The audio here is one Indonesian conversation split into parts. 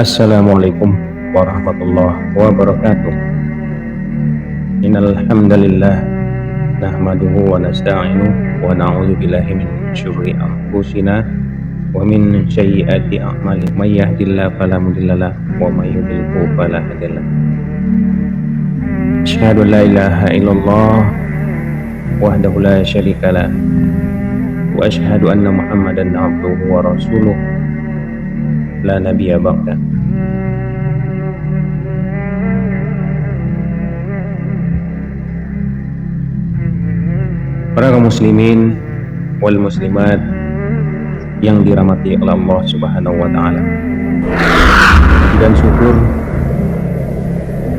Assalamualaikum warahmatullahi wabarakatuh. Innal hamdalillah nahmaduhu wa nasta'inuhu wa na'udzu billahi min syururi anfusina wa min sayyiati a'malina. May yahdihillahu fala mudhillalah wa may yudhlilhu fala hadiyalah. Asyhadu an la ilaha illallah wahdahu la syarikalah wa asyhadu anna Muhammadan abduhu wa rasuluh la nabiyya ba'da. Para kaum muslimin wal muslimat yang dirahmati oleh Allah Subhanahu wa taala. Dan syukur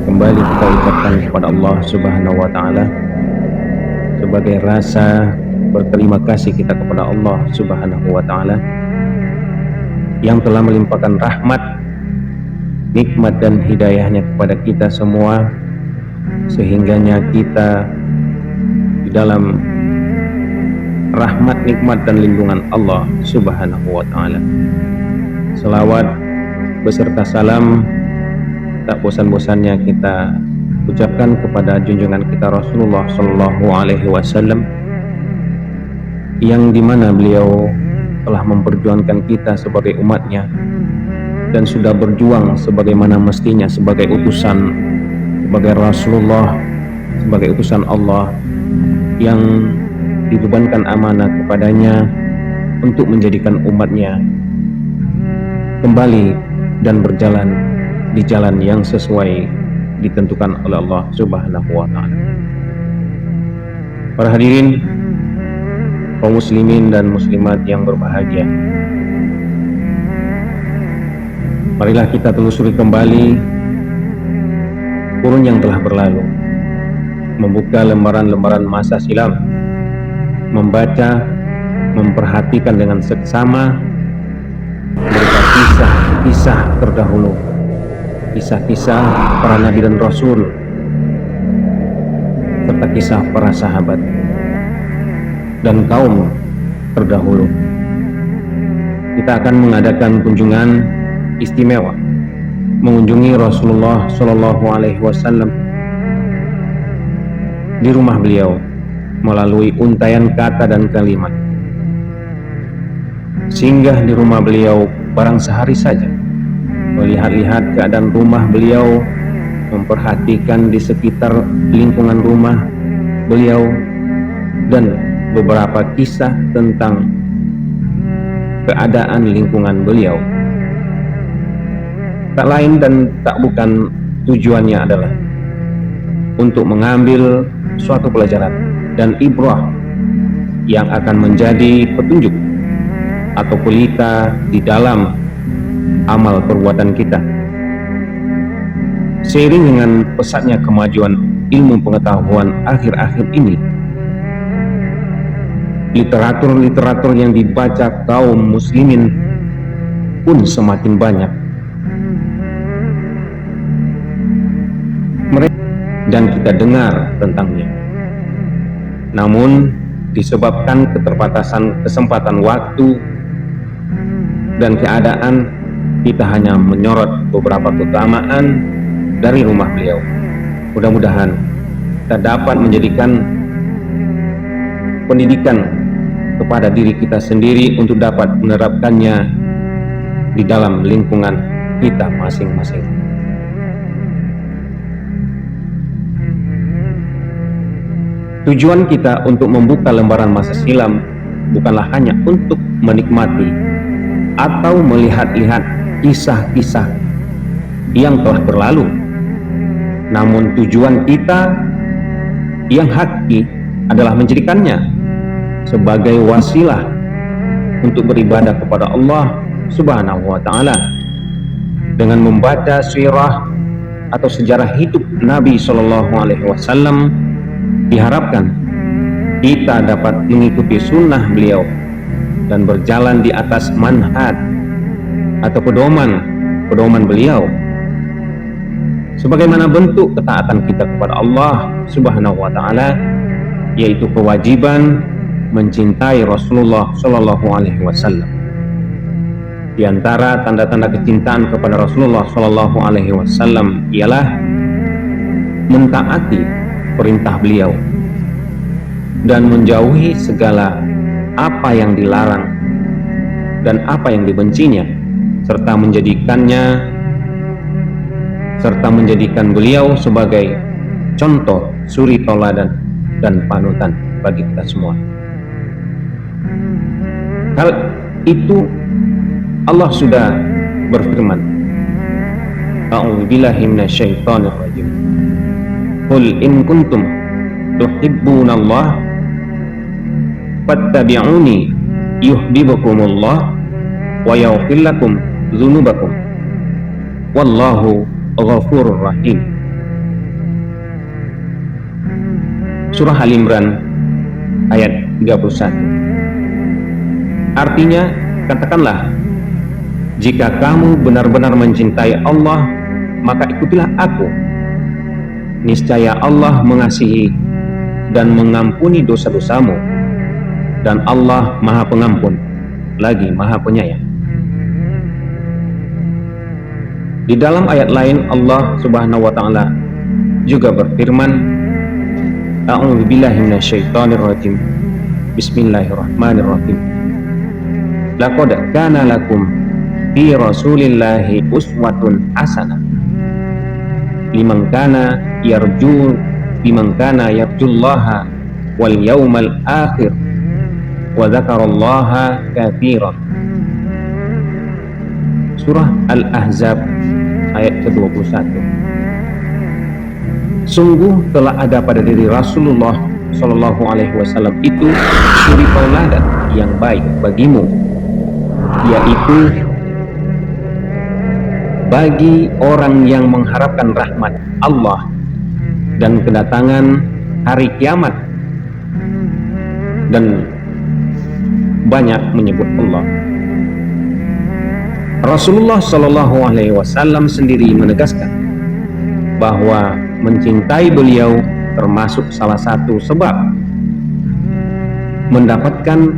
kembali kita ucapkan kepada Allah Subhanahu wa taala sebagai rasa berterima kasih kita kepada Allah Subhanahu wa taala yang telah melimpahkan rahmat, nikmat dan hidayahnya kepada kita semua, sehingganya kita di dalam rahmat, nikmat dan lindungan Allah Subhanahu wa taala. Selawat beserta salam tak bosan-bosannya kita ucapkan kepada junjungan kita Rasulullah Shallallahu Alaihi Wasallam, yang dimana beliau telah memperjuangkan kita sebagai umatnya dan sudah berjuang sebagaimana mestinya sebagai utusan, sebagai Rasulullah, sebagai utusan Allah yang dibebankan amanah kepadanya untuk menjadikan umatnya kembali dan berjalan di jalan yang sesuai ditentukan oleh Allah Subhanahu wa taala. Para hadirin kaum muslimin dan muslimat yang berbahagia, marilah kita telusuri kembali kurun yang telah berlalu, membuka lembaran-lembaran masa silam, membaca, memperhatikan dengan seksama berupa kisah-kisah terdahulu, kisah-kisah para nabi dan rasul, serta kisah para sahabat dan kaum terdahulu. Kita akan mengadakan kunjungan istimewa, mengunjungi Rasulullah Shallallahu Alaihi Wasallam di rumah beliau melalui untayan kata dan kalimat. Singgah di rumah beliau barang sehari saja, melihat-lihat keadaan rumah beliau, memperhatikan di sekitar lingkungan rumah beliau, dan beberapa kisah tentang keadaan lingkungan beliau. Tak lain dan tak bukan tujuannya adalah untuk mengambil suatu pelajaran dan ibrah yang akan menjadi petunjuk atau pelita di dalam amal perbuatan kita. Seiring dengan pesatnya kemajuan ilmu pengetahuan akhir-akhir ini, literatur-literatur yang dibaca kaum muslimin pun semakin banyak. Dan kita dengar tentangnya. Namun disebabkan keterbatasan kesempatan waktu dan keadaan, kita hanya menyorot beberapa keutamaan dari rumah beliau. Mudah-mudahan kita dapat menjadikan pendidikan kepada diri kita sendiri untuk dapat menerapkannya di dalam lingkungan kita masing-masing. Tujuan kita untuk membuka lembaran masa silam bukanlah hanya untuk menikmati atau melihat-lihat kisah-kisah yang telah berlalu, namun tujuan kita yang hakiki adalah menjadikannya sebagai wasilah untuk beribadah kepada Allah Subhanahu wa taala dengan membaca sirah atau sejarah hidup Nabi Shallallahu Alaihi Wasallam. Diharapkan kita dapat mengikuti sunnah beliau dan berjalan di atas manhaj atau pedoman beliau sebagaimana bentuk ketaatan kita kepada Allah Subhanahu wa taala, yaitu kewajiban mencintai Rasulullah Shallallahu Alaihi Wasallam. Di antara tanda-tanda kecintaan kepada Rasulullah Shallallahu Alaihi Wasallam ialah mentaati perintah beliau dan menjauhi segala apa yang dilarang dan apa yang dibencinya, serta menjadikan beliau sebagai contoh suri tauladan dan panutan bagi kita semua. Hal itu Allah sudah berfirman, A'udzubillahi minasyaitonir rajim. Qul in kuntum tuhibbunallah fattabi'uni yuhibbukumullah wa yaghfir lakum dzunubakum wallahu ghafurur rahim. Surah Al-Imran ayat 31. Artinya, katakanlah, jika kamu benar-benar mencintai Allah, maka ikutilah aku. Niscaya Allah mengasihi dan mengampuni dosa-dosamu, dan Allah Maha Pengampun lagi Maha Penyayang. Di dalam ayat lain Allah Subhanahu wa taala juga berfirman, A'udzubillahi minasyaitonir rajim. Bismillahirrahmanirrahim. Laqad kana lakum fi Rasulillahi uswatun hasanah liman kana yarjullaha wal yawmal akhir wa dzakarallaha katsiran. Surah Al-Ahzab ayat ke-21. Sungguh telah ada pada diri Rasulullah Shallallahu Alaihi Wasallam itu suri tauladan yang baik bagimu, yaitu bagi orang yang mengharapkan rahmat Allah dan kedatangan hari kiamat dan banyak menyebut Allah. Rasulullah Shallallahu Alaihi Wasallam sendiri menegaskan bahwa mencintai beliau termasuk salah satu sebab mendapatkan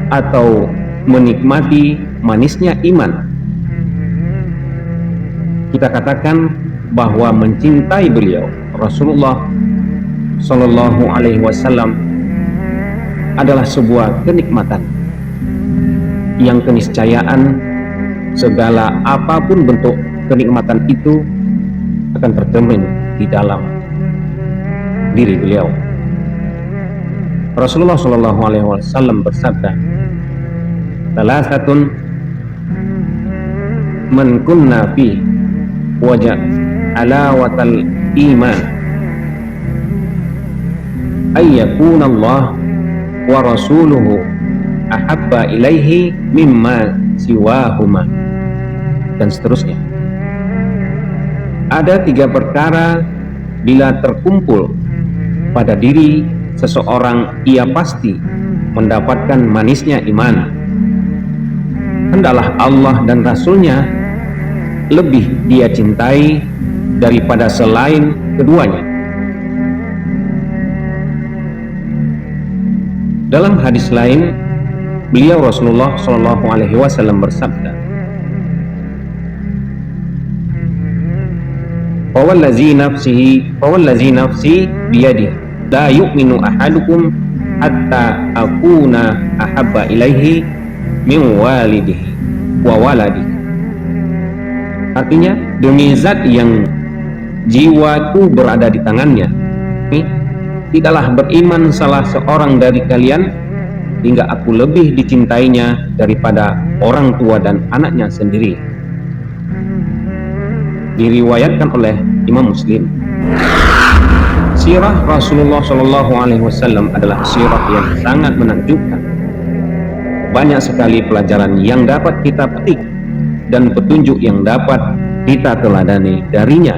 atau menikmati manisnya iman. Kita katakan bahwa mencintai beliau Rasulullah Shallallahu Alaihi Wasallam adalah sebuah kenikmatan yang keniscayaan segala apapun bentuk kenikmatan itu akan tercermin di dalam diri beliau. Rasulullah Shallallahu Alaihi Wasallam bersabda, "Salasatun man kunna fi wajah alawatal iman ayyakuna Allah wa rasuluhu ahabba ilaihi mimma siwahuma," dan seterusnya. Ada 3 perkara bila terkumpul pada diri seseorang, ia pasti mendapatkan manisnya iman. Hendaklah Allah dan Rasulnya lebih dia cintai daripada selain keduanya. Dalam hadis lain, beliau Rasulullah Shallallahu Alaihi Wasallam bersabda, "Fawallazi nafsi biyadihi la yu'minu ahadukum hatta akuna ahabba ilaihi min walidihi wa waladihi." Artinya, demi zat yang jiwaku berada di tangannya, tidaklah beriman salah seorang dari kalian hingga aku lebih dicintainya daripada orang tua dan anaknya sendiri. Diriwayatkan oleh Imam Muslim. Sirah Rasulullah Shallallahu Alaihi Wasallam adalah sirah yang sangat menakjubkan. Banyak sekali pelajaran yang dapat kita petik dan petunjuk yang dapat kita teladani darinya.